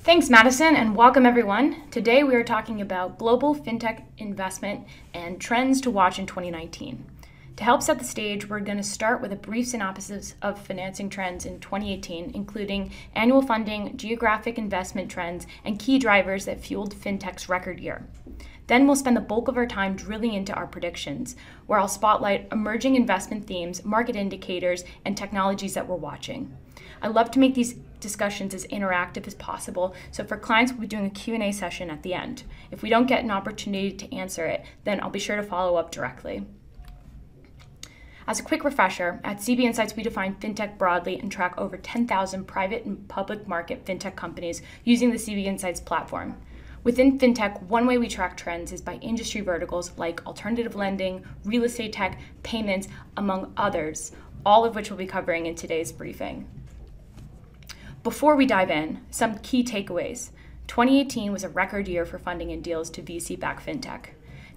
Thanks, Madison, and welcome everyone. Today we are talking about global fintech investment and trends to watch in 2019. To help set the stage, we're going to start with a brief synopsis of financing trends in 2018, including annual funding, geographic investment trends, and key drivers that fueled fintech's record year. Then we'll spend the bulk of our time drilling into our predictions, where I'll spotlight emerging investment themes, market indicators, and technologies that we're watching. I love to make these discussions as interactive as possible, so for clients, we'll be doing a Q&A session at the end. If we don't get an opportunity to answer it, then I'll be sure to follow up directly. As a quick refresher, at CB Insights, we define fintech broadly and track over 10,000 private and public market fintech companies using the CB Insights platform. Within fintech, one way we track trends is by industry verticals like alternative lending, real estate tech, payments, among others, all of which we'll be covering in today's briefing. Before we dive in, some key takeaways. 2018 was a record year for funding and deals to VC-backed fintech.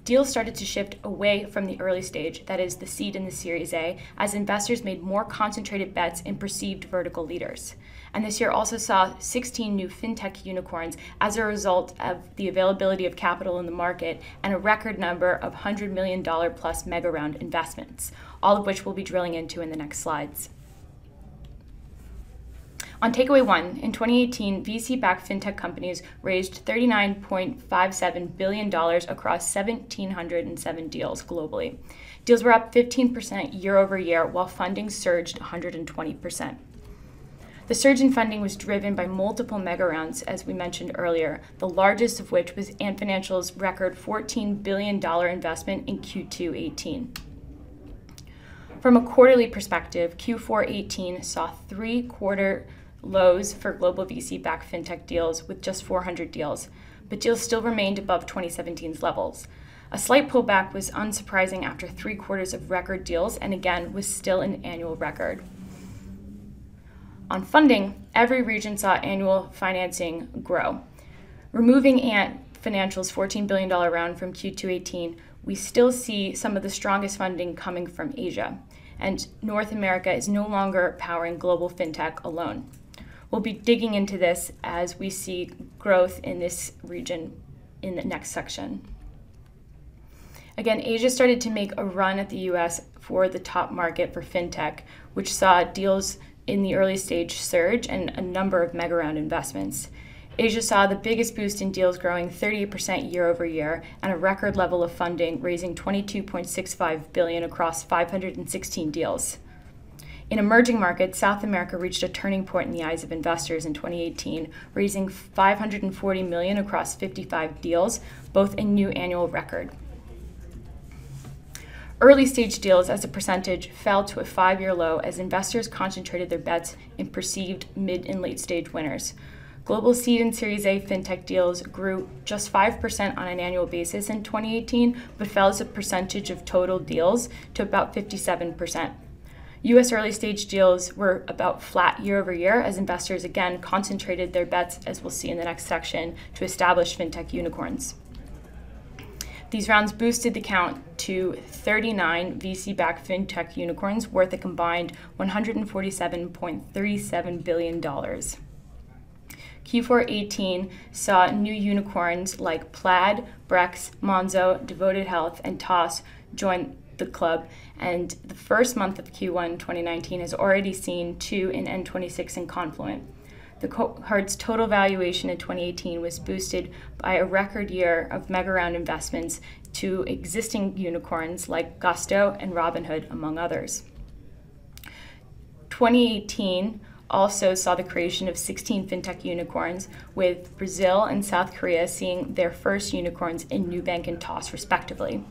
Deals started to shift away from the early stage, that is the seed and the Series A, as investors made more concentrated bets in perceived vertical leaders. And this year also saw 16 new fintech unicorns as a result of the availability of capital in the market and a record number of $100 million plus mega round investments, all of which we'll be drilling into in the next slides. On takeaway one, in 2018, VC-backed fintech companies raised $39.57 billion across 1,707 deals globally. Deals were up 15% year over year, while funding surged 120%. The surge in funding was driven by multiple mega rounds, as we mentioned earlier, the largest of which was Ant Financial's record $14 billion investment in Q2 18. From a quarterly perspective, Q4 18 saw three-quarter lows for global VC-backed fintech deals with just 400 deals, but deals still remained above 2017's levels. A slight pullback was unsurprising after 3 quarters of record deals and again was still an annual record. On funding, every region saw annual financing grow. Removing Ant Financial's $14 billion round from Q2 18, we still see some of the strongest funding coming from Asia, and North America is no longer powering global fintech alone. We'll be digging into this as we see growth in this region in the next section. Again, Asia started to make a run at the US for the top market for fintech, which saw deals in the early stage surge and a number of mega round investments. Asia saw the biggest boost in deals, growing 38% year over year and a record level of funding, raising $22.65 billion across 516 deals. In emerging markets, South America reached a turning point in the eyes of investors in 2018, raising $540 million across 55 deals, both a new annual record. Early stage deals as a percentage fell to a 5-year low as investors concentrated their bets in perceived mid and late stage winners. Global seed and Series A fintech deals grew just 5% on an annual basis in 2018, but fell as a percentage of total deals to about 57%. U.S. early stage deals were about flat year over year as investors again concentrated their bets, as we'll see in the next section, to establish fintech unicorns. These rounds boosted the count to 39 VC-backed fintech unicorns worth a combined $147.37 billion. Q4 18 saw new unicorns like Plaid, Brex, Monzo, Devoted Health, and Toss join the club, and the first month of Q1 2019 has already seen 2 in N26 and Confluent. The cohort's total valuation in 2018 was boosted by a record year of mega round investments to existing unicorns like Gusto and Robinhood, among others. 2018 also saw the creation of 16 fintech unicorns, with Brazil and South Korea seeing their first unicorns in Nubank and Toss, respectively.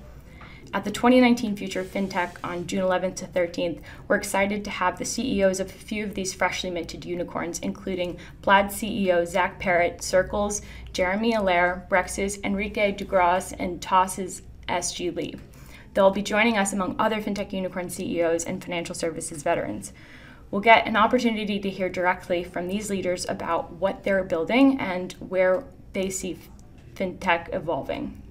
At the 2019 Future of Fintech on June 11th to 13th, we're excited to have the CEOs of a few of these freshly minted unicorns, including Plaid CEO Zach Parrott, Circle's Jeremy Allaire, Brex's Enrique Dugras, and Toss's SG Lee. They'll be joining us among other fintech unicorn CEOs and financial services veterans. We'll get an opportunity to hear directly from these leaders about what they're building and where they see fintech evolving.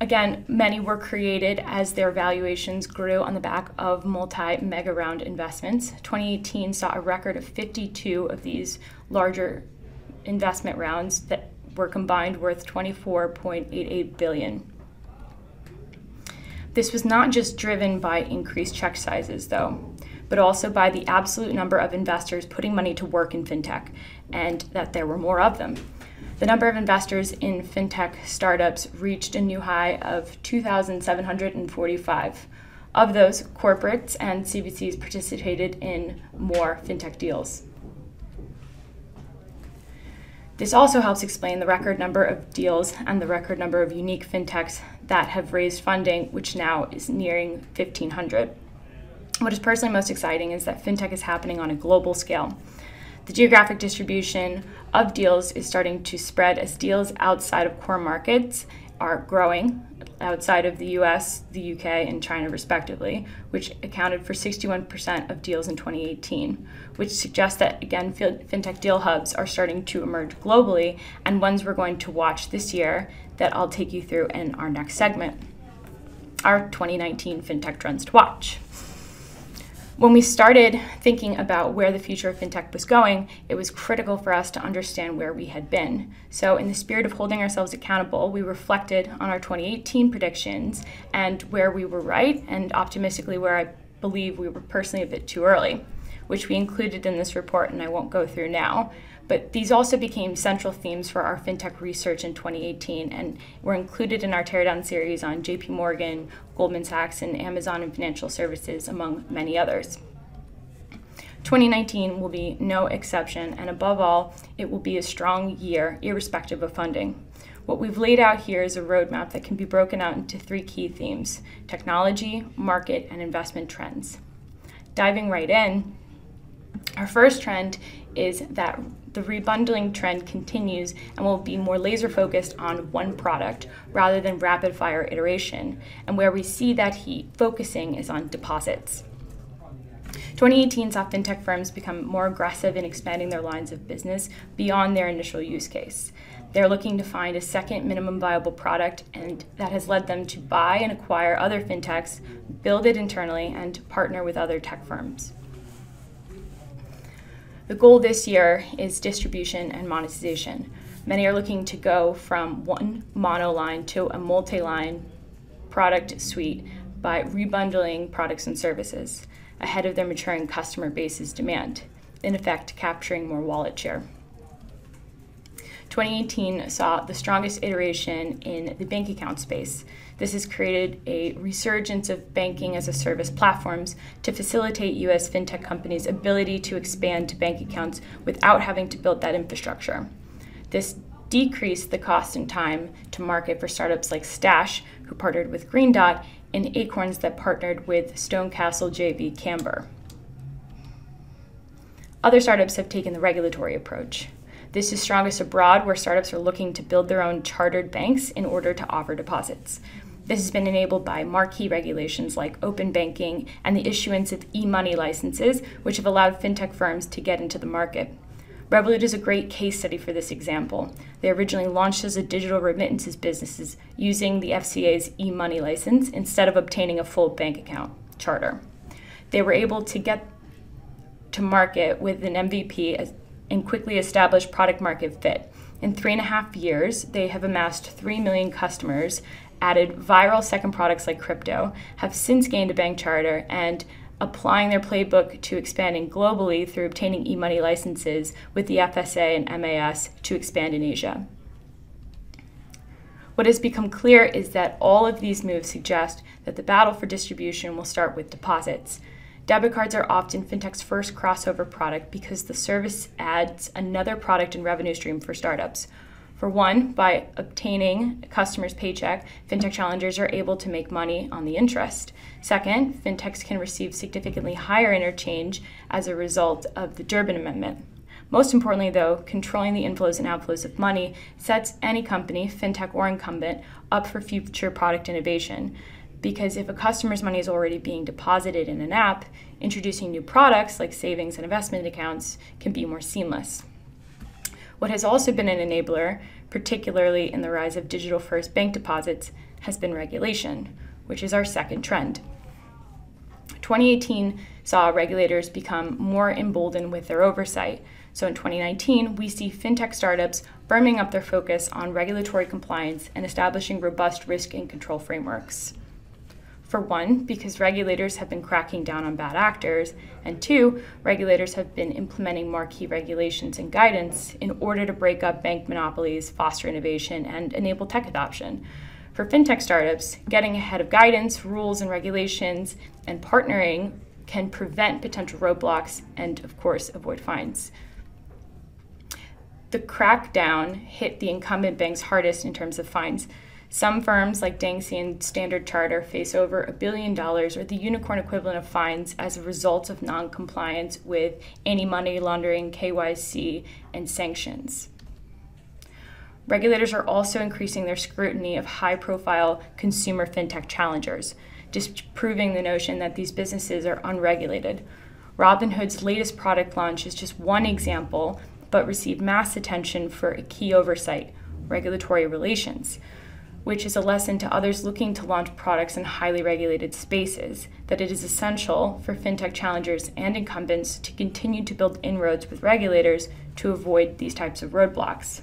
Again, many were created as their valuations grew on the back of multi-mega round investments. 2018 saw a record of 52 of these larger investment rounds that were combined worth $24.88 billion. This was not just driven by increased check sizes, though, but also by the absolute number of investors putting money to work in fintech, and that there were more of them. The number of investors in fintech startups reached a new high of 2,745. Of those, corporates and CVCs participated in more fintech deals. This also helps explain the record number of deals and the record number of unique fintechs that have raised funding, which now is nearing 1,500. What is personally most exciting is that fintech is happening on a global scale. The geographic distribution of deals is starting to spread as deals outside of core markets are growing, outside of the US, the UK, and China respectively, which accounted for 61% of deals in 2018, which suggests that, again, fintech deal hubs are starting to emerge globally, and ones we're going to watch this year that I'll take you through in our next segment, our 2019 fintech trends to watch. When we started thinking about where the future of fintech was going, it was critical for us to understand where we had been. So in the spirit of holding ourselves accountable, we reflected on our 2018 predictions and where we were right, and optimistically where I believe we were personally a bit too early, which we included in this report and I won't go through now. But these also became central themes for our fintech research in 2018 and were included in our teardown series on JP Morgan, Goldman Sachs, and Amazon and financial services, among many others. 2019 will be no exception, and above all, it will be a strong year, irrespective of funding. What we've laid out here is a roadmap that can be broken out into three key themes: technology, market, and investment trends. Diving right in, our first trend is that the rebundling trend continues and will be more laser focused on one product rather than rapid fire iteration. And where we see that heat focusing is on deposits. 2018 saw fintech firms become more aggressive in expanding their lines of business beyond their initial use case. They're looking to find a second minimum viable product, and that has led them to buy and acquire other fintechs, build it internally, and partner with other tech firms. The goal this year is distribution and monetization. Many are looking to go from one monoline to a multi-line product suite by rebundling products and services ahead of their maturing customer base's demand, in effect capturing more wallet share. 2018 saw the strongest iteration in the bank account space. This has created a resurgence of banking-as-a-service platforms to facilitate U.S. fintech companies' ability to expand to bank accounts without having to build that infrastructure. This decreased the cost and time to market for startups like Stash, who partnered with Green Dot, and Acorns that partnered with Stonecastle JV Camber. Other startups have taken the regulatory approach. This is strongest abroad, where startups are looking to build their own chartered banks in order to offer deposits. This has been enabled by marquee regulations like open banking and the issuance of e-money licenses, which have allowed fintech firms to get into the market. Revolut is a great case study for this example. They originally launched as a digital remittances business using the FCA's e-money license instead of obtaining a full bank account charter. They were able to get to market with an MVP and quickly establish product market fit. In 3.5 years, they have amassed 3 million customers, added viral second products like crypto, have since gained a bank charter, and applying their playbook to expanding globally through obtaining e-money licenses with the FSA and MAS to expand in Asia. What has become clear is that all of these moves suggest that the battle for distribution will start with deposits. Debit cards are often fintech's first crossover product because the service adds another product and revenue stream for startups. For one, by obtaining a customer's paycheck, fintech challengers are able to make money on the interest. Second, fintechs can receive significantly higher interchange as a result of the Durbin Amendment. Most importantly, though, controlling the inflows and outflows of money sets any company, fintech or incumbent, up for future product innovation. Because if a customer's money is already being deposited in an app, introducing new products like savings and investment accounts can be more seamless. What has also been an enabler, particularly in the rise of digital-first bank deposits, has been regulation, which is our second trend. 2018 saw regulators become more emboldened with their oversight. So in 2019, we see fintech startups firming up their focus on regulatory compliance and establishing robust risk and control frameworks. For one, because regulators have been cracking down on bad actors, and two, regulators have been implementing more key regulations and guidance in order to break up bank monopolies, foster innovation, and enable tech adoption. For fintech startups, getting ahead of guidance, rules, and regulations, and partnering can prevent potential roadblocks and, of course, avoid fines. The crackdown hit the incumbent banks hardest in terms of fines. Some firms like Dangxi and Standard Chartered face over $1 billion, or the unicorn equivalent of fines, as a result of non-compliance with anti-money laundering, KYC, and sanctions. Regulators are also increasing their scrutiny of high-profile consumer fintech challengers, disproving the notion that these businesses are unregulated. Robinhood's latest product launch is just one example, but received mass attention for a key oversight: regulatory relations, which is a lesson to others looking to launch products in highly regulated spaces, that it is essential for fintech challengers and incumbents to continue to build inroads with regulators to avoid these types of roadblocks.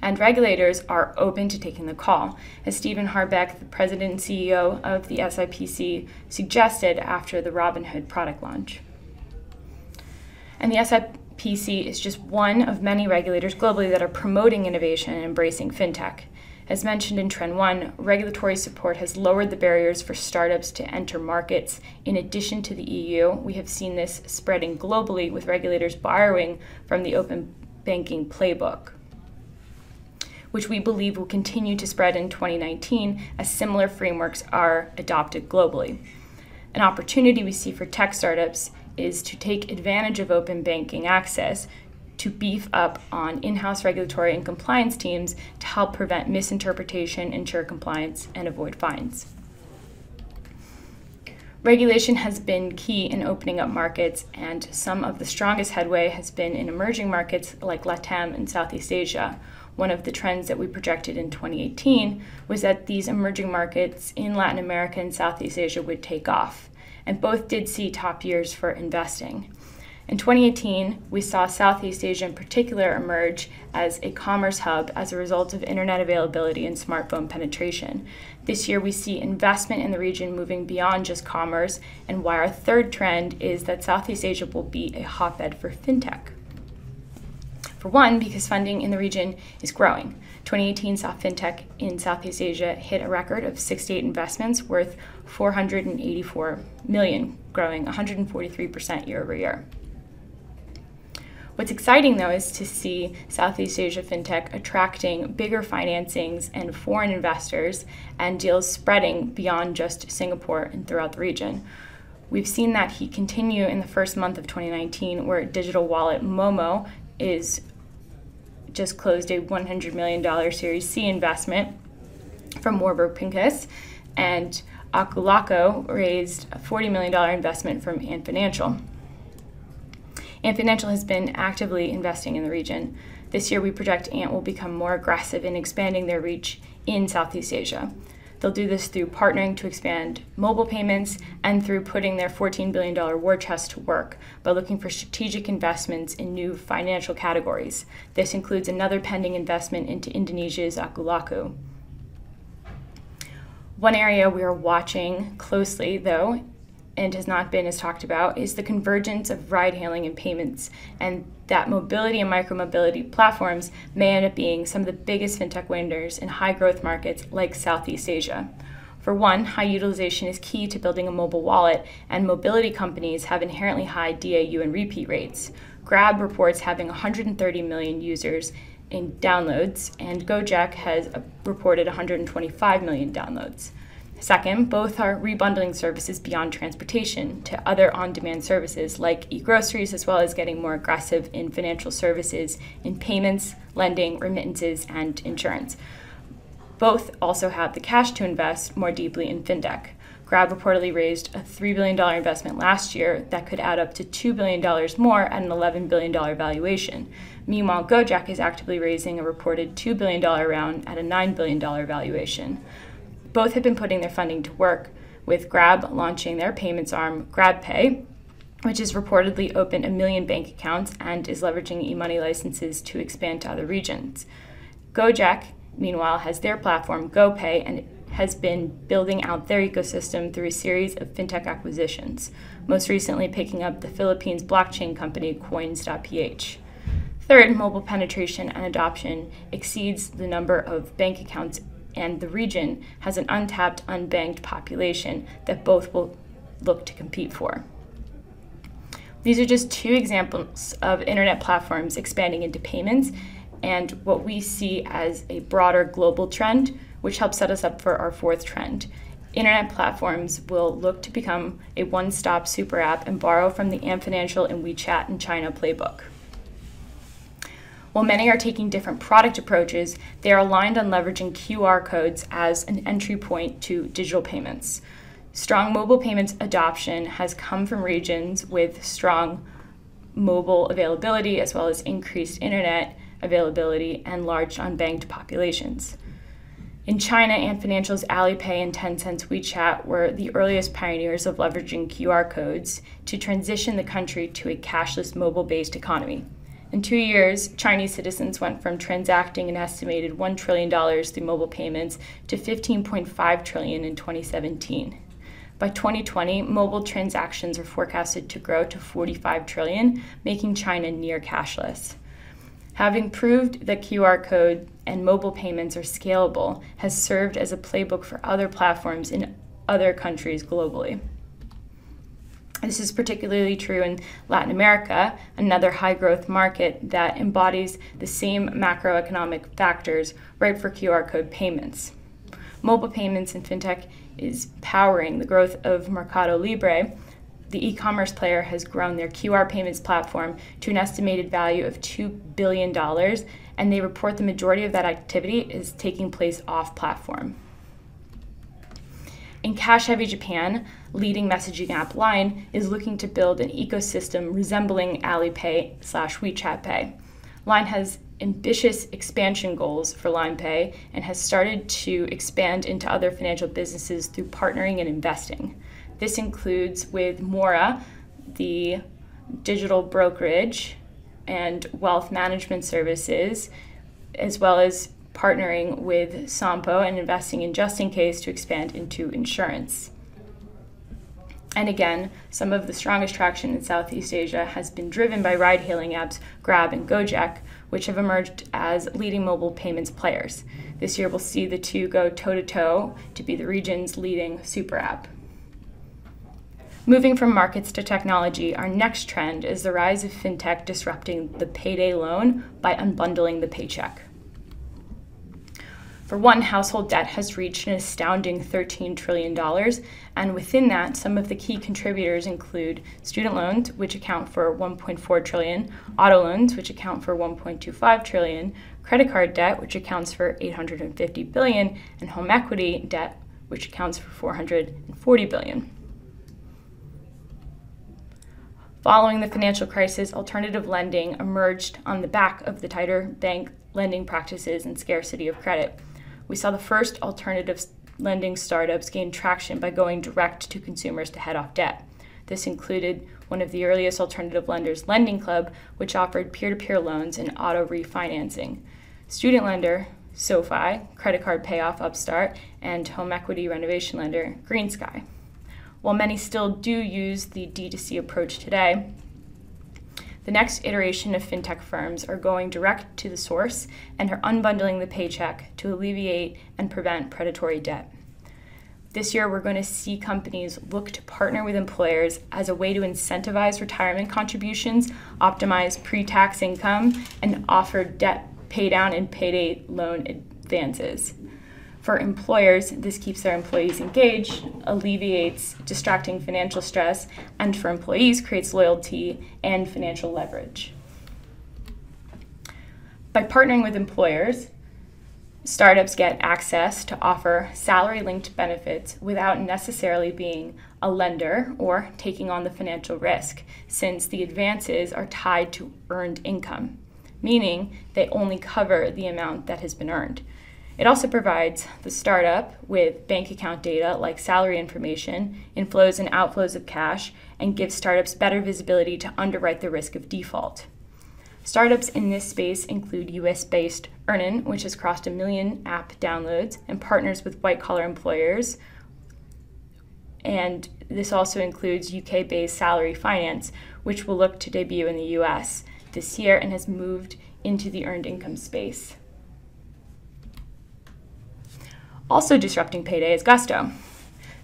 And regulators are open to taking the call, as Stephen Harbeck, the president and CEO of the SIPC, suggested after the Robinhood product launch. And the SIPC is just one of many regulators globally that are promoting innovation and embracing fintech. As mentioned in Trend 1, regulatory support has lowered the barriers for startups to enter markets. In addition to the EU, we have seen this spreading globally, with regulators borrowing from the open banking playbook, which we believe will continue to spread in 2019 as similar frameworks are adopted globally. An opportunity we see for tech startups is to take advantage of open banking access to beef up on in-house regulatory and compliance teams to help prevent misinterpretation, ensure compliance, and avoid fines. Regulation has been key in opening up markets, and some of the strongest headway has been in emerging markets like LATAM and Southeast Asia. One of the trends that we projected in 2018 was that these emerging markets in Latin America and Southeast Asia would take off, and both did see top years for investing. In 2018, we saw Southeast Asia in particular emerge as a commerce hub as a result of internet availability and smartphone penetration. This year, we see investment in the region moving beyond just commerce, and why our third trend is that Southeast Asia will be a hotbed for fintech. For one, because funding in the region is growing. 2018 saw fintech in Southeast Asia hit a record of 68 investments worth $484 million, growing 143% year over year. What's exciting, though, is to see Southeast Asia fintech attracting bigger financings and foreign investors, and deals spreading beyond just Singapore and throughout the region. We've seen that continue in the first month of 2019, where digital wallet Momo is just closed a $100 million Series C investment from Warburg Pincus, and Akulaku raised a $40 million investment from Ant Financial. Ant Financial has been actively investing in the region. This year, we project Ant will become more aggressive in expanding their reach in Southeast Asia. They'll do this through partnering to expand mobile payments and through putting their $14 billion war chest to work by looking for strategic investments in new financial categories. This includes another pending investment into Indonesia's Akulaku. One area we are watching closely, though, and has not been as talked about, is the convergence of ride-hailing and payments, and that mobility and micromobility platforms may end up being some of the biggest fintech winners in high-growth markets like Southeast Asia. For one, high utilization is key to building a mobile wallet, and mobility companies have inherently high DAU and repeat rates. Grab reports having 130 million users in downloads, and Gojek has reported 125 million downloads. Second, both are rebundling services beyond transportation to other on-demand services like e-groceries, as well as getting more aggressive in financial services in payments, lending, remittances, and insurance. Both also have the cash to invest more deeply in fintech. Grab reportedly raised a $3 billion investment last year that could add up to $2 billion more at an $11 billion valuation. Meanwhile, Gojek is actively raising a reported $2 billion round at a $9 billion valuation. Both have been putting their funding to work, with Grab launching their payments arm, GrabPay, which has reportedly opened 1 million bank accounts and is leveraging e-money licenses to expand to other regions. Gojek, meanwhile, has their platform, GoPay, and has been building out their ecosystem through a series of fintech acquisitions, most recently picking up the Philippines blockchain company Coins.ph. Third, mobile penetration and adoption exceeds the number of bank accounts, and the region has an untapped, unbanked population that both will look to compete for. These are just two examples of internet platforms expanding into payments and what we see as a broader global trend, which helps set us up for our fourth trend. Internet platforms will look to become a one-stop super app and borrow from the Ant Financial and WeChat in China playbook. While many are taking different product approaches, they are aligned on leveraging QR codes as an entry point to digital payments. Strong mobile payments adoption has come from regions with strong mobile availability as well as increased internet availability and large unbanked populations. In China, Ant Financial's Alipay and Tencent's WeChat were the earliest pioneers of leveraging QR codes to transition the country to a cashless mobile-based economy. In 2 years, Chinese citizens went from transacting an estimated $1 trillion through mobile payments to $15.5 trillion in 2017. By 2020, mobile transactions are forecasted to grow to $45 trillion, making China near cashless. Having proved that QR code and mobile payments are scalable has served as a playbook for other platforms in other countries globally. This is particularly true in Latin America, another high-growth market that embodies the same macroeconomic factors ripe for QR code payments. Mobile payments and fintech is powering the growth of Mercado Libre. The e-commerce player has grown their QR payments platform to an estimated value of $2 billion, and they report the majority of that activity is taking place off-platform. In cash-heavy Japan, leading messaging app Line is looking to build an ecosystem resembling Alipay/WeChat Pay. Line has ambitious expansion goals for Line Pay and has started to expand into other financial businesses through partnering and investing. This includes with Mora, the digital brokerage and wealth management services, as well as partnering with Sampo and investing in Just In Case to expand into insurance. And again, some of the strongest traction in Southeast Asia has been driven by ride-hailing apps Grab and Gojek, which have emerged as leading mobile payments players. This year we'll see the two go toe-to-toe to be the region's leading super app. Moving from markets to technology, our next trend is the rise of fintech disrupting the payday loan by unbundling the paycheck. For one, household debt has reached an astounding $13 trillion, and within that, some of the key contributors include student loans, which account for $1.4 trillion, auto loans, which account for $1.25 trillion, credit card debt, which accounts for $850 billion, and home equity debt, which accounts for $440 billion. Following the financial crisis, alternative lending emerged on the back of the tighter bank lending practices and scarcity of credit. We saw the first alternative lending startups gain traction by going direct to consumers to head off debt. This included one of the earliest alternative lenders, Lending Club, which offered peer-to-peer loans and auto refinancing. Student lender, SoFi, credit card payoff Upstart, and home equity renovation lender, GreenSky. While many still do use the D2C approach today, the next iteration of fintech firms are going direct to the source and are unbundling the paycheck to alleviate and prevent predatory debt. This year, we're going to see companies look to partner with employers as a way to incentivize retirement contributions, optimize pre-tax income, and offer debt paydown and payday loan advances. For employers, this keeps their employees engaged, alleviates distracting financial stress, and for employees, creates loyalty and financial leverage. By partnering with employers, Startups get access to offer salary-linked benefits without necessarily being a lender or taking on the financial risk, since the advances are tied to earned income, meaning they only cover the amount that has been earned. It also provides the startup with bank account data like salary information, inflows and outflows of cash, and gives startups better visibility to underwrite the risk of default. Startups in this space include US-based Earnin, which has crossed 1 million app downloads and partners with white-collar employers. And this also includes UK-based Salary Finance, which will look to debut in the US this year and has moved into the earned income space. Also disrupting payday is Gusto.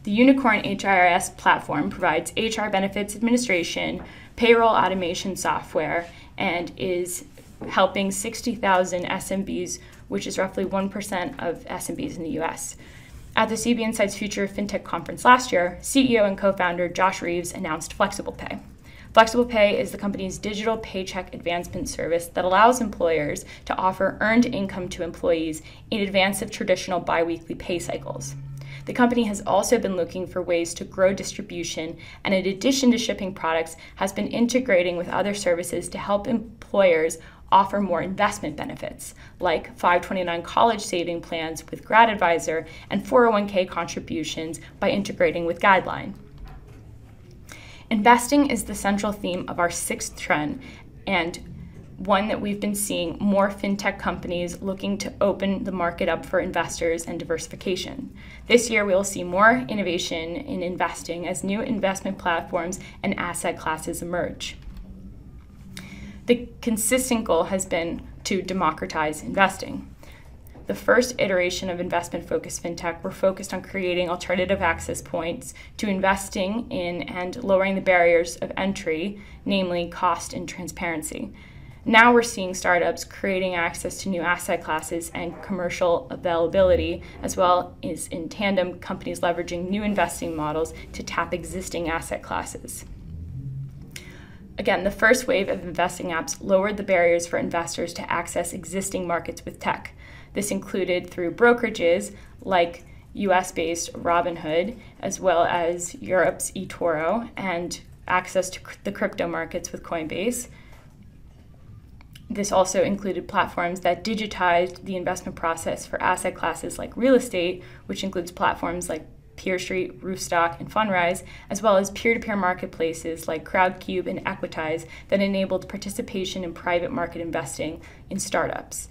The unicorn HRIS platform provides HR benefits administration, payroll automation software, and is helping 60,000 SMBs, which is roughly 1% of SMBs in the US. At the CB Insights Future Fintech Conference last year, CEO and co-founder Josh Reeves announced Flexible Pay. Flexible Pay is the company's digital paycheck advancement service that allows employers to offer earned income to employees in advance of traditional biweekly pay cycles. The company has also been looking for ways to grow distribution, and in addition to shipping products, has been integrating with other services to help employers offer more investment benefits, like 529 college saving plans with Grad Advisor and 401k contributions by integrating with Guideline. Investing is the central theme of our sixth trend, and one that we've been seeing more fintech companies looking to open the market up for investors and diversification. This year, we will see more innovation in investing as new investment platforms and asset classes emerge. The consistent goal has been to democratize investing. The first iteration of investment-focused fintech were focused on creating alternative access points to investing in and lowering the barriers of entry, namely cost and transparency. Now we're seeing startups creating access to new asset classes and commercial availability, as well as in tandem, companies leveraging new investing models to tap existing asset classes. Again, the first wave of investing apps lowered the barriers for investors to access existing markets with tech. This included through brokerages like US-based Robinhood, as well as Europe's eToro, and access to the crypto markets with Coinbase. This also included platforms that digitized the investment process for asset classes like real estate, which includes platforms like PeerStreet, Roofstock, and Fundrise, as well as peer-to-peer marketplaces like Crowdcube and Equitize that enabled participation in private market investing in startups.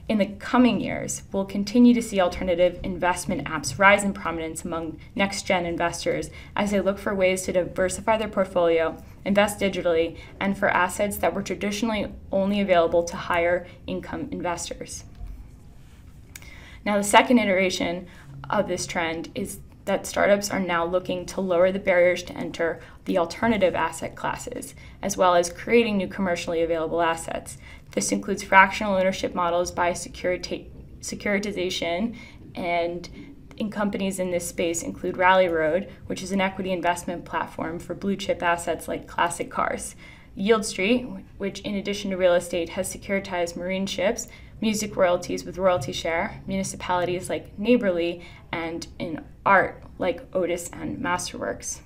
In the coming years, we'll continue to see alternative investment apps rise in prominence among next-gen investors as they look for ways to diversify their portfolio, invest digitally, and for assets that were traditionally only available to higher income investors. Now, the second iteration of this trend is that startups are now looking to lower the barriers to enter the alternative asset classes, as well as creating new commercially available assets. This includes fractional ownership models by securitization, and in companies in this space include Rally Road, which is an equity investment platform for blue chip assets like classic cars. Yield Street, which in addition to real estate has securitized marine ships, music royalties with royalty share, municipalities like Neighborly, and in art like Otis and Masterworks.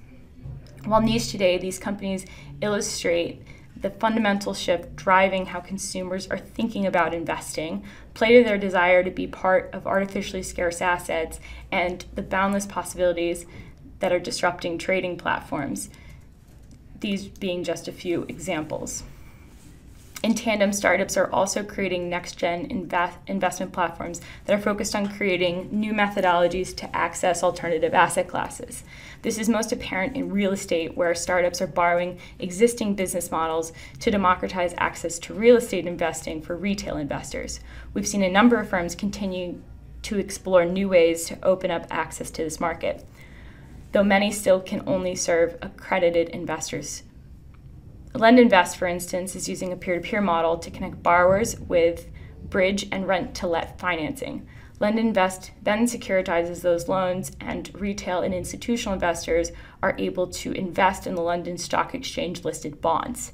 While niche today, these companies illustrate the fundamental shift driving how consumers are thinking about investing, play to their desire to be part of artificially scarce assets, and the boundless possibilities that are disrupting trading platforms, these being just a few examples. In tandem, startups are also creating next-gen investment platforms that are focused on creating new methodologies to access alternative asset classes. This is most apparent in real estate, where startups are borrowing existing business models to democratize access to real estate investing for retail investors. We've seen a number of firms continue to explore new ways to open up access to this market, though many still can only serve accredited investors. LendInvest, for instance, is using a peer-to-peer model to connect borrowers with bridge and rent-to-let financing. LendInvest then securitizes those loans, and retail and institutional investors are able to invest in the London Stock Exchange listed bonds.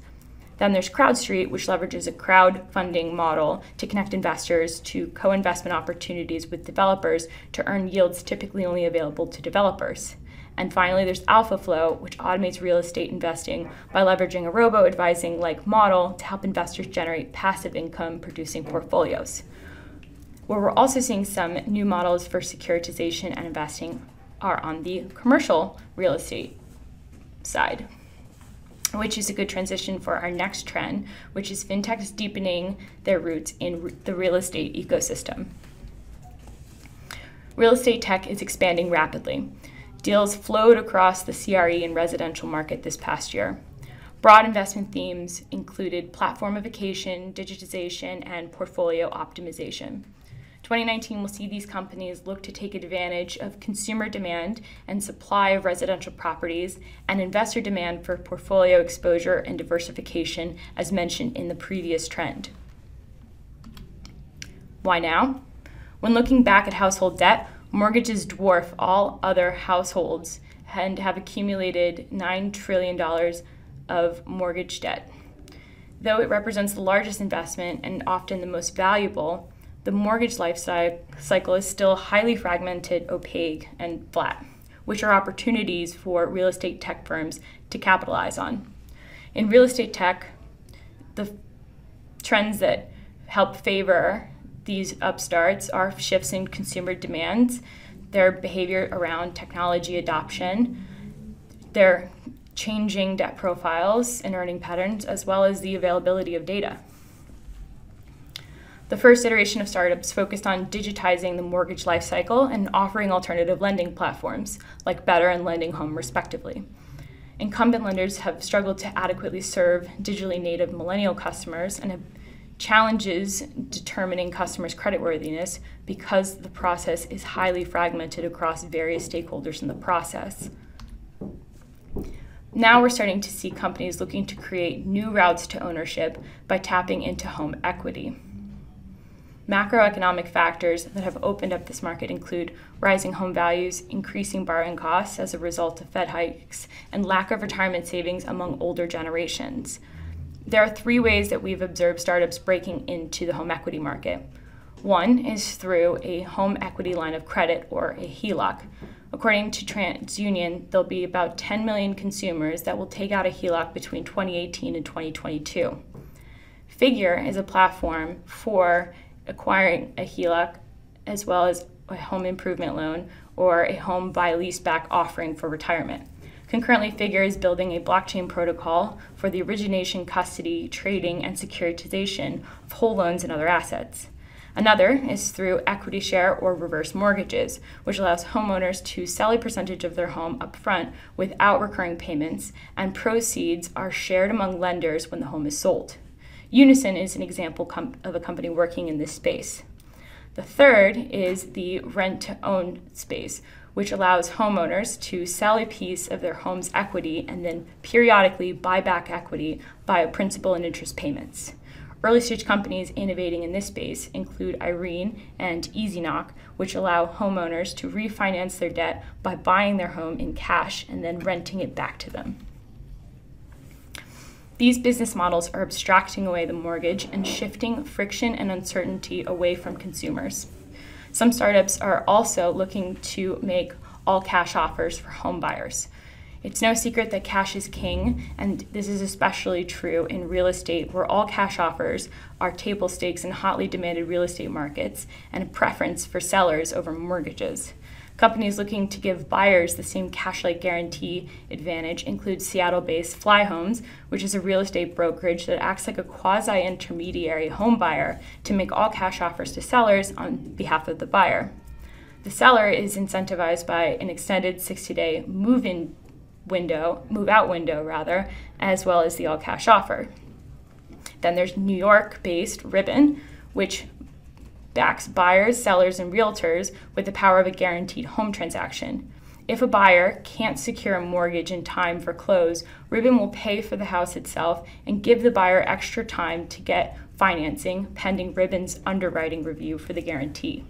Then there's CrowdStreet, which leverages a crowdfunding model to connect investors to co-investment opportunities with developers to earn yields typically only available to developers. And finally, there's AlphaFlow, which automates real estate investing by leveraging a robo-advising-like model to help investors generate passive income-producing portfolios. Where we're also seeing some new models for securitization and investing are on the commercial real estate side, which is a good transition for our next trend, which is fintechs deepening their roots in the real estate ecosystem. Real estate tech is expanding rapidly. Deals flowed across the CRE and residential market this past year. Broad investment themes included platformification, digitization, and portfolio optimization. 2019 will see these companies look to take advantage of consumer demand and supply of residential properties and investor demand for portfolio exposure and diversification, as mentioned in the previous trend. Why now? When looking back at household debt, mortgages dwarf all other households and have accumulated $9 trillion of mortgage debt. Though it represents the largest investment and often the most valuable, the mortgage life cycle is still highly fragmented, opaque, and flat, which are opportunities for real estate tech firms to capitalize on. In real estate tech, the trends that help favor these upstarts are shifts in consumer demands, their behavior around technology adoption, their changing debt profiles and earning patterns, as well as the availability of data. The first iteration of startups focused on digitizing the mortgage lifecycle and offering alternative lending platforms like Better and Lending Home, respectively. Incumbent lenders have struggled to adequately serve digitally native millennial customers and have challenges determining customers' creditworthiness because the process is highly fragmented across various stakeholders in the process. Now we're starting to see companies looking to create new routes to ownership by tapping into home equity. Macroeconomic factors that have opened up this market include rising home values, increasing borrowing costs as a result of Fed hikes, and lack of retirement savings among older generations. There are three ways that we've observed startups breaking into the home equity market. One is through a home equity line of credit, or a HELOC. According to TransUnion, there'll be about 10 million consumers that will take out a HELOC between 2018 and 2022. Figure is a platform for acquiring a HELOC, as well as a home improvement loan or a home buy leaseback offering for retirement. Concurrently, Figure is building a blockchain protocol for the origination, custody, trading, and securitization of whole loans and other assets. Another is through equity share or reverse mortgages, which allows homeowners to sell a percentage of their home upfront without recurring payments, and proceeds are shared among lenders when the home is sold. Unison is an example of a company working in this space. The third is the rent-to-own space, which allows homeowners to sell a piece of their home's equity and then periodically buy back equity via principal and interest payments. Early-stage companies innovating in this space include Irene and EasyKnock, which allow homeowners to refinance their debt by buying their home in cash and then renting it back to them. These business models are abstracting away the mortgage and shifting friction and uncertainty away from consumers. Some startups are also looking to make all cash offers for home buyers. It's no secret that cash is king, and this is especially true in real estate, where all cash offers are table stakes in hotly demanded real estate markets and a preference for sellers over mortgages. Companies looking to give buyers the same cash-like guarantee advantage include Seattle-based Fly Homes, which is a real estate brokerage that acts like a quasi-intermediary home buyer to make all cash offers to sellers on behalf of the buyer. The seller is incentivized by an extended 60-day move-out window, as well as the all-cash offer. Then there's New York-based Ribbon, which backs buyers, sellers, and realtors with the power of a guaranteed home transaction. If a buyer can't secure a mortgage in time for close, Ribbon will pay for the house itself and give the buyer extra time to get financing pending Ribbon's underwriting review for the guarantee.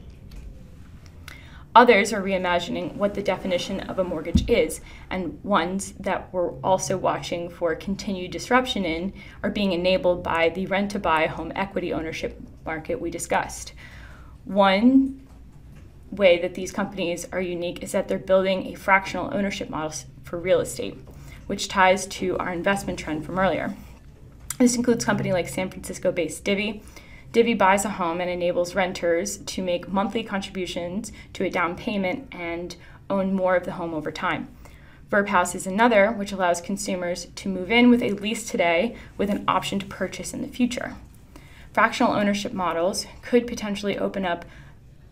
Others are reimagining what the definition of a mortgage is, and ones that we're also watching for continued disruption in are being enabled by the rent-to-buy home equity ownership market we discussed. One way that these companies are unique is that they're building a fractional ownership model for real estate, which ties to our investment trend from earlier. This includes companies like San Francisco-based Divvy. Divvy buys a home and enables renters to make monthly contributions to a down payment and own more of the home over time. Verb House is another, which allows consumers to move in with a lease today with an option to purchase in the future. Fractional ownership models could potentially open up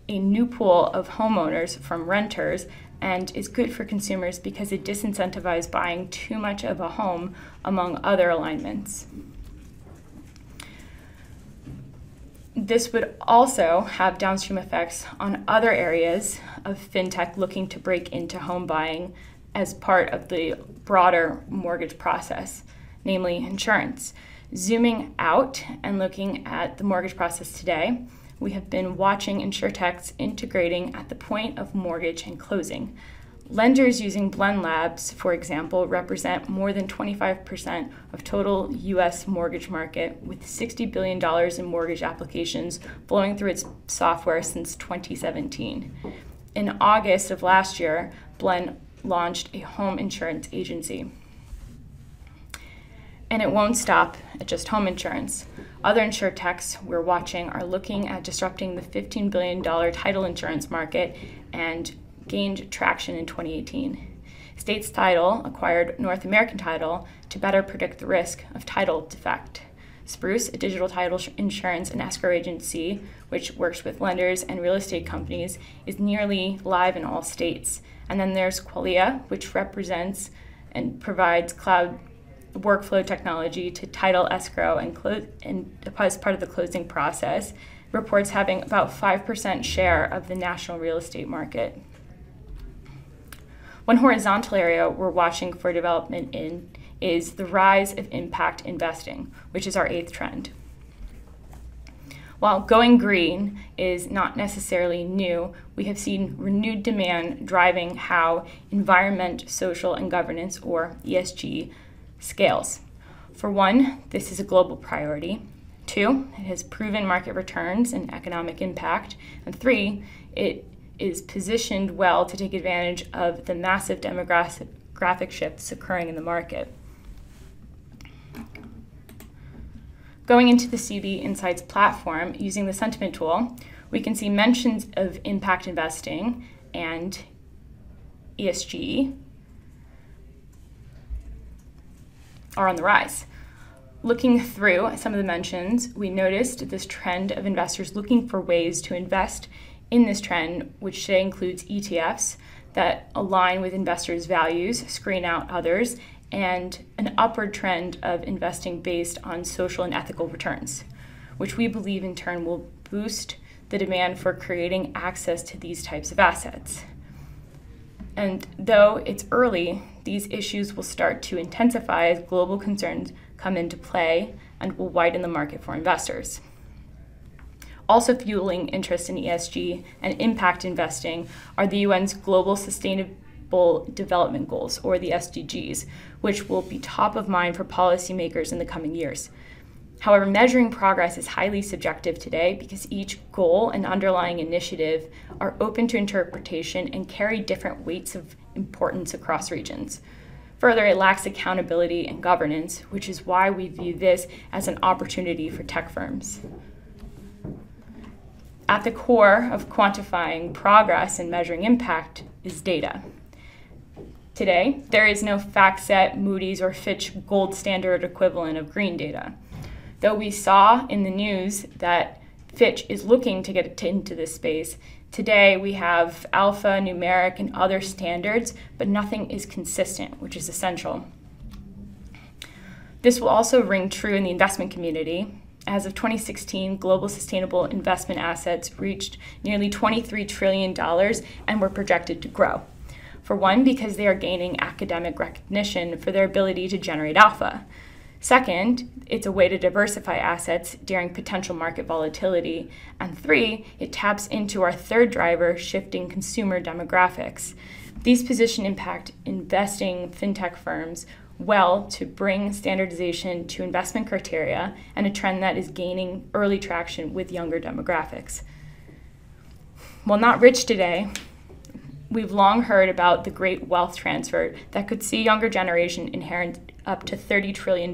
a new pool of homeowners from renters and is good for consumers because it disincentivizes buying too much of a home among other alignments. This would also have downstream effects on other areas of fintech looking to break into home buying as part of the broader mortgage process, namely insurance. Zooming out and looking at the mortgage process today, we have been watching insurtechs integrating at the point of mortgage and closing. Lenders using Blend Labs, for example, represent more than 25% of total U.S. mortgage market, with $60 billion in mortgage applications flowing through its software since 2017. In August of last year, Blend launched a home insurance agency. And it won't stop at just home insurance. Other insurtechs we're watching are looking at disrupting the $15 billion title insurance market and gained traction in 2018. States Title acquired North American Title to better predict the risk of title defect. Spruce, a digital title insurance and escrow agency, which works with lenders and real estate companies, is nearly live in all states. And then there's Qualia, which represents and provides cloud workflow technology to title, escrow, and as part of the closing process, reports having about 5% share of the national real estate market. One horizontal area we're watching for development in is the rise of impact investing, which is our 8th trend. While going green is not necessarily new, we have seen renewed demand driving how environment, social, and governance, or ESG, scales. For one, this is a global priority. 2, it has proven market returns and economic impact. And 3, it is positioned well to take advantage of the massive demographic shifts occurring in the market. Going into the CB Insights platform, using the sentiment tool, we can see mentions of impact investing and ESG are on the rise. Looking through some of the mentions, we noticed this trend of investors looking for ways to invest in this trend, which today includes ETFs that align with investors' values, screen out others, and an upward trend of investing based on social and ethical returns, which we believe in turn will boost the demand for creating access to these types of assets. And though it's early, these issues will start to intensify as global concerns come into play and will widen the market for investors. Also fueling interest in ESG and impact investing are the UN's Global Sustainable Development Goals, or the SDGs, which will be top of mind for policymakers in the coming years. However, measuring progress is highly subjective today because each goal and underlying initiative are open to interpretation and carry different weights of importance across regions. Further, it lacks accountability and governance, which is why we view this as an opportunity for tech firms. At the core of quantifying progress and measuring impact is data. Today, there is no FactSet, Moody's, or Fitch gold standard equivalent of green data. Though we saw in the news that Fitch is looking to get into this space, today we have alpha, numeric, and other standards, but nothing is consistent, which is essential. This will also ring true in the investment community. As of 2016, global sustainable investment assets reached nearly $23 trillion and were projected to grow. For one, because they are gaining academic recognition for their ability to generate alpha. Second, it's a way to diversify assets during potential market volatility. And three, it taps into our third driver, shifting consumer demographics. These position impact investing fintech firms well to bring standardization to investment criteria and a trend that is gaining early traction with younger demographics. While not rich today, we've long heard about the great wealth transfer that could see younger generation inherit up to $30 trillion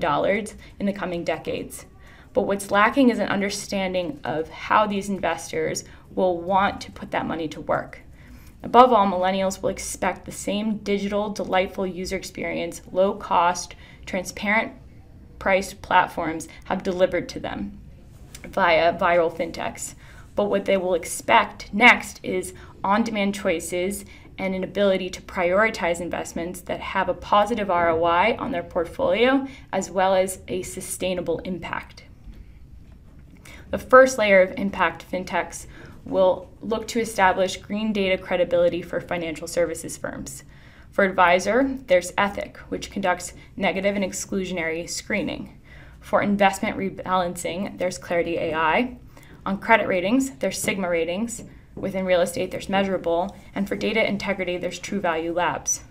in the coming decades. But what's lacking is an understanding of how these investors will want to put that money to work. Above all, millennials will expect the same digital, delightful user experience, low cost, transparent priced platforms have delivered to them via viral fintechs. But what they will expect next is on-demand choices and an ability to prioritize investments that have a positive ROI on their portfolio, as well as a sustainable impact. The first layer of impact fintechs will look to establish green data credibility for financial services firms. For advisor, there's Ethic, which conducts negative and exclusionary screening. For investment rebalancing, there's Clarity AI. On credit ratings, there's Sigma Ratings. Within real estate, there's Measurable. And for data integrity, there's True Value Labs.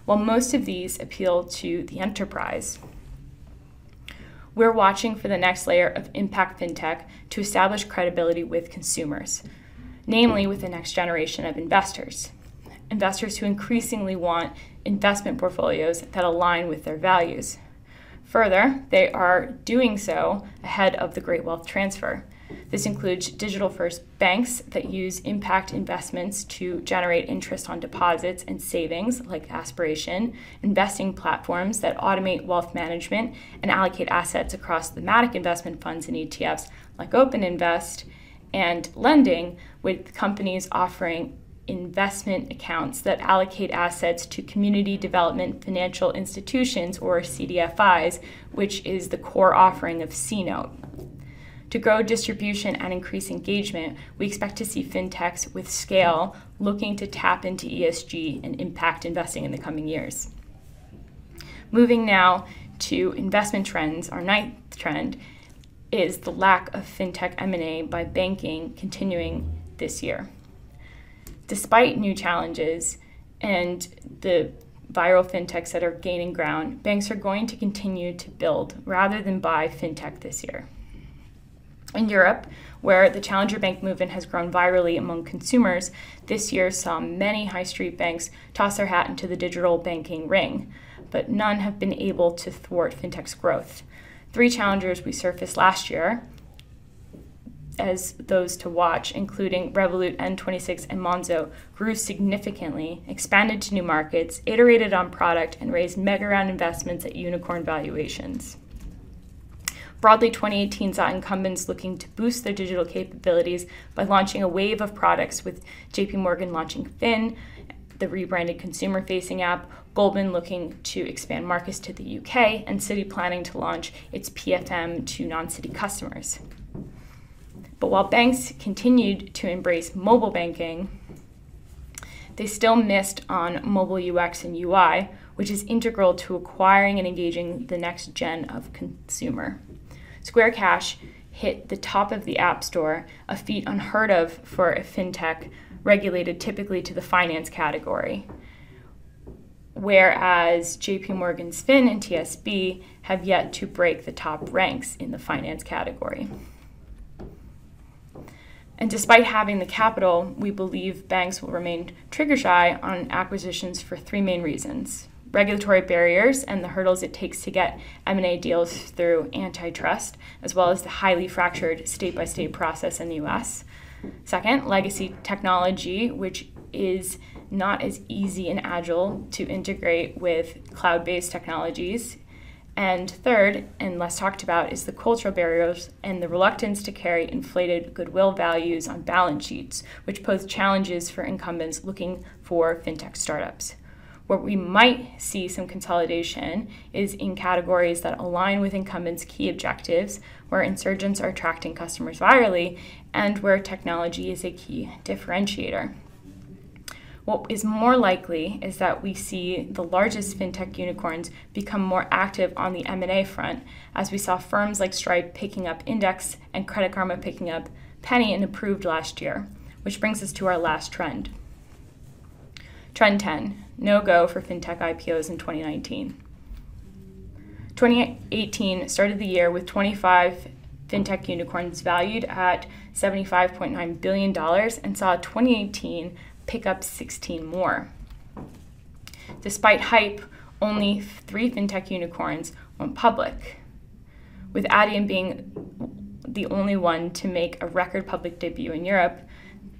While most of these appeal to the enterprise, we're watching for the next layer of impact fintech to establish credibility with consumers, namely with the next generation of investors. Investors who increasingly want investment portfolios that align with their values. Further, they are doing so ahead of the great wealth transfer. This includes digital-first banks that use impact investments to generate interest on deposits and savings, like Aspiration, investing platforms that automate wealth management and allocate assets across thematic investment funds and ETFs, like Open Invest, and lending, with companies offering investment accounts that allocate assets to community development financial institutions, or CDFIs, which is the core offering of C-Note. To grow distribution and increase engagement, we expect to see fintechs with scale looking to tap into ESG and impact investing in the coming years. Moving now to investment trends, our ninth trend is the lack of fintech M&A by banking continuing this year. Despite new challenges and the viral fintechs that are gaining ground, banks are going to continue to build rather than buy fintech this year. In Europe, where the challenger bank movement has grown virally among consumers, this year saw many high street banks toss their hat into the digital banking ring, but none have been able to thwart fintech's growth. Three challengers we surfaced last year as those to watch, including Revolut, N26, and Monzo, grew significantly, expanded to new markets, iterated on product, and raised mega-round investments at unicorn valuations. Broadly, 2018 saw incumbents looking to boost their digital capabilities by launching a wave of products, with JP Morgan launching Fin, the rebranded consumer-facing app, Goldman looking to expand markets to the UK, and Citi planning to launch its PFM to non-Citi customers. But while banks continued to embrace mobile banking, they still missed on mobile UX and UI, which is integral to acquiring and engaging the next gen of consumer. Square Cash hit the top of the App Store, a feat unheard of for a fintech regulated typically to the finance category, whereas JP Morgan's Fin and TSB have yet to break the top ranks in the finance category. And despite having the capital, we believe banks will remain trigger-shy on acquisitions for three main reasons: regulatory barriers and the hurdles it takes to get M&A deals through antitrust, as well as the highly fractured state-by-state process in the US. Second, legacy technology, which is not as easy and agile to integrate with cloud-based technologies. And third, and less talked about, is the cultural barriers and the reluctance to carry inflated goodwill values on balance sheets, which pose challenges for incumbents looking for fintech startups. Where we might see some consolidation is in categories that align with incumbents' key objectives, where insurgents are attracting customers virally, and where technology is a key differentiator. What is more likely is that we see the largest fintech unicorns become more active on the M&A front, as we saw firms like Stripe picking up Index and Credit Karma picking up Penny and Approved last year, which brings us to our last trend. Trend 10, no-go for fintech IPOs in 2019. 2018 started the year with 25 fintech unicorns valued at $75.9 billion and saw 2018 pick up 16 more. Despite hype, only 3 fintech unicorns went public, with Adyen being the only one to make a record public debut in Europe.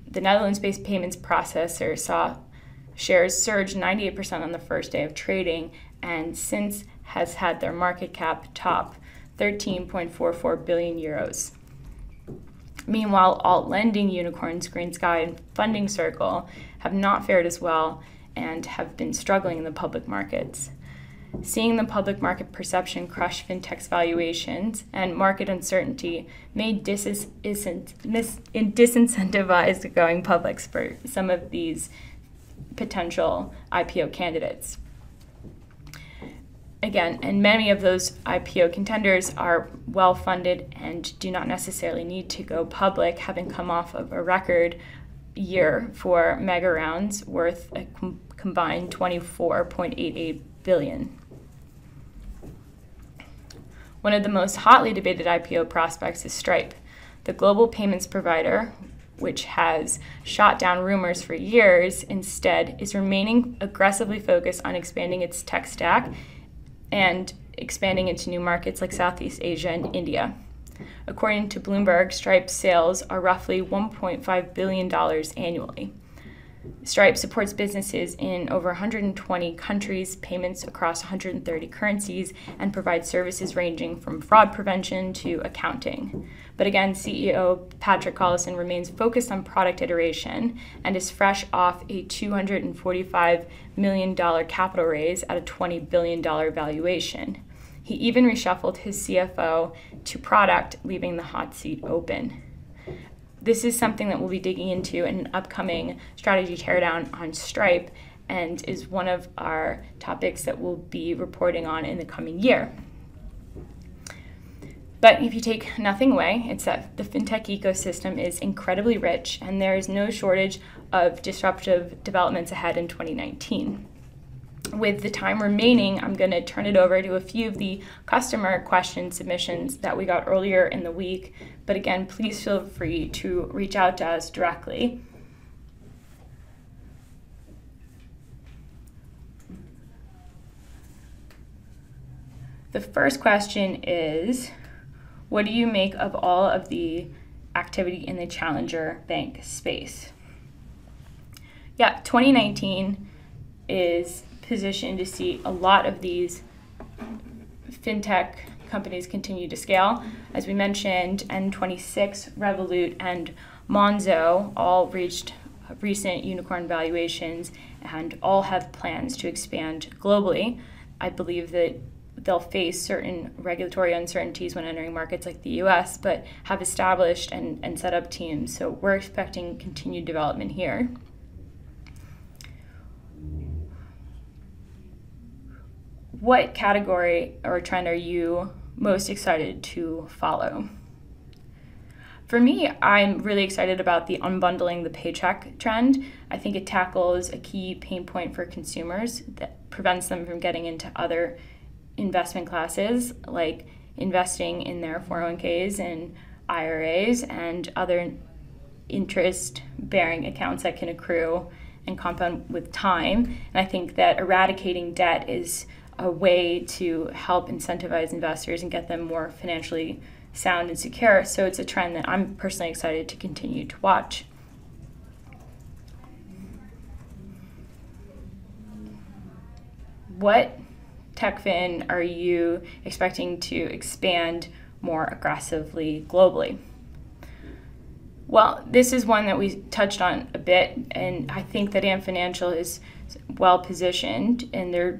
The Netherlands-based payments processor saw shares surge 98% on the first day of trading, and since has had their market cap top 13.44 billion euros. Meanwhile, alt lending unicorns Green Sky and Funding Circle have not fared as well and have been struggling in the public markets. Seeing the public market perception crush fintech's valuations and market uncertainty may disincentivize going public for some of these potential IPO candidates. Again, and many of those IPO contenders are well-funded and do not necessarily need to go public, having come off of a record year for mega rounds worth a combined $24.88 billion. One of the most hotly debated IPO prospects is Stripe, the global payments provider, which has shot down rumors for years, instead is remaining aggressively focused on expanding its tech stack and expanding into new markets like Southeast Asia and India. According to Bloomberg, Stripe's sales are roughly $1.5 billion annually. Stripe supports businesses in over 120 countries, payments across 130 currencies, and provides services ranging from fraud prevention to accounting. But again, CEO Patrick Collison remains focused on product iteration and is fresh off a $245 million capital raise at a $20 billion valuation. He even reshuffled his CFO to product, leaving the hot seat open. This is something that we'll be digging into in an upcoming strategy teardown on Stripe, and is one of our topics that we'll be reporting on in the coming year. But if you take nothing away, it's that the fintech ecosystem is incredibly rich, and there is no shortage of disruptive developments ahead in 2019. With the time remaining, I'm going to turn it over to a few of the customer question submissions that we got earlier in the week. But again, please feel free to reach out to us directly. The first question is, what do you make of all of the activity in the challenger bank space? Yeah, 2019 is positioned to see a lot of these fintech companies continue to scale. As we mentioned, N26, Revolut, and Monzo all reached recent unicorn valuations and all have plans to expand globally. I believe that they'll face certain regulatory uncertainties when entering markets like the US, but have established and set up teams. So we're expecting continued development here. What category or trend are you most excited to follow? For me, I'm really excited about the unbundling the paycheck trend. I think it tackles a key pain point for consumers that prevents them from getting into other investment classes, like investing in their 401ks and IRAs and other interest-bearing accounts that can accrue and compound with time. And I think that eradicating debt is a way to help incentivize investors and get them more financially sound and secure. So it's a trend that I'm personally excited to continue to watch. What TechFin are you expecting to expand more aggressively globally? Well, this is one that we touched on a bit, and I think that Ant Financial is well positioned, and they're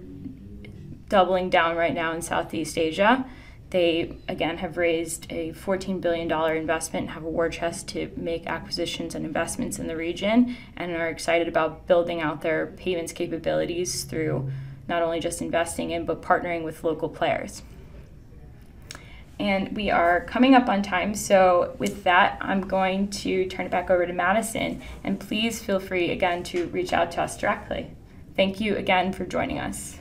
doubling down right now in Southeast Asia. They, again, have raised a $14 billion investment, have a war chest to make acquisitions and investments in the region, and are excited about building out their payments capabilities through not only just investing in, but partnering with local players. And we are coming up on time, so with that, I'm going to turn it back over to Madison, and please feel free, again, to reach out to us directly. Thank you again for joining us.